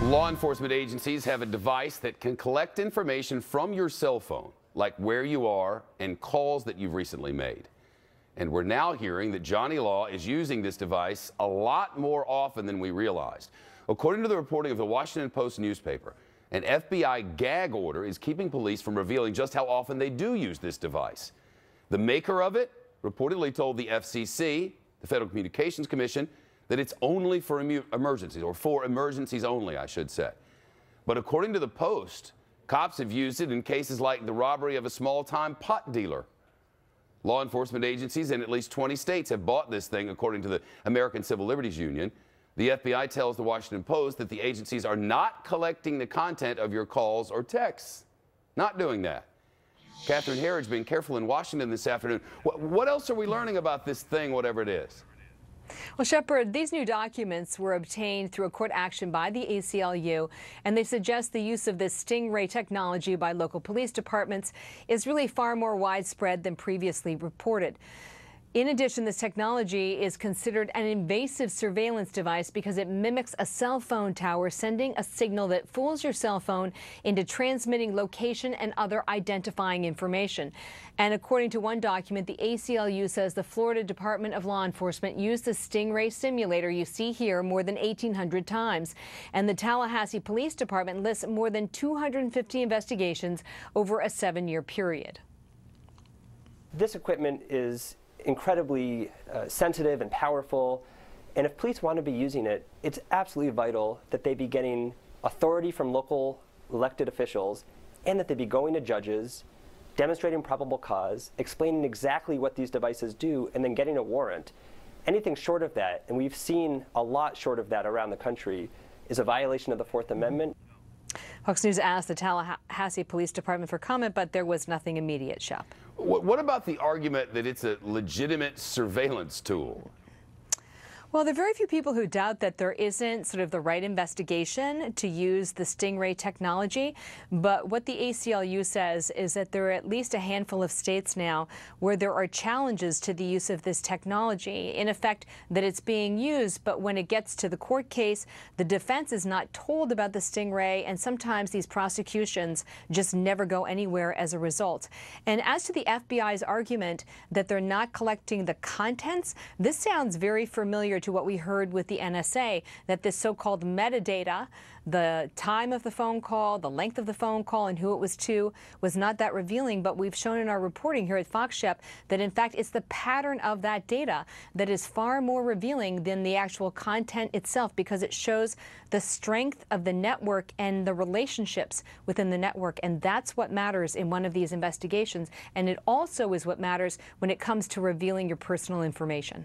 Law enforcement agencies have a device that can collect information from your cell phone, like where you are and calls that you've recently made. And we're now hearing that Johnny Law is using this device a lot more often than we realized. According to the reporting of the Washington Post newspaper, an FBI gag order is keeping police from revealing just how often they do use this device. The maker of it reportedly told the FCC, the Federal Communications Commission, that it's only for emergencies, or for emergencies only, I should say. But according to the Post, cops have used it in cases like the robbery of a small-time pot dealer. Law enforcement agencies in at least 20 states have bought this thing, according to the American Civil Liberties Union. The FBI tells the Washington Post that the agencies are not collecting the content of your calls or texts. Not doing that. Catherine Herridge being careful in Washington this afternoon. What else are we learning about this thing, whatever it is? Well, Shepard, these new documents were obtained through a court action by the ACLU, and they suggest the use of this Stingray technology by local police departments is really far more widespread than previously reported. In addition, this technology is considered an invasive surveillance device because it mimics a cell phone tower, sending a signal that fools your cell phone into transmitting location and other identifying information. And according to one document, the ACLU says the Florida Department of Law Enforcement used the Stingray simulator you see here more than 1,800 times. And the Tallahassee Police Department lists more than 250 investigations over a 7-year period. This equipment is incredibly sensitive and powerful, and if police want to be using it, it's absolutely vital that they be getting authority from local elected officials and that they be going to judges, demonstrating probable cause, explaining exactly what these devices do, and then getting a warrant. Anything short of that, and we've seen a lot short of that around the country, is a violation of the Fourth Amendment. Fox News asked the Tallahassee Police Department for comment, but there was nothing immediate, Shep. What about the argument that it's a legitimate surveillance tool? Well, there are very few people who doubt that there isn't sort of the right investigation to use the Stingray technology. But what the ACLU says is that there are at least a handful of states now where there are challenges to the use of this technology. In effect, that it's being used, but when it gets to the court case, the defense is not told about the Stingray, and sometimes these prosecutions just never go anywhere as a result. And as to the FBI's argument that they're not collecting the contents, this sounds very familiar to what we heard with the NSA, that this so-called metadata, the time of the phone call, the length of the phone call, and who it was to, was not that revealing. But we've shown in our reporting here at Fox, Shep, that in fact it's the pattern of that data that is far more revealing than the actual content itself, because it shows the strength of the network and the relationships within the network. And that's what matters in one of these investigations. And it also is what matters when it comes to revealing your personal information.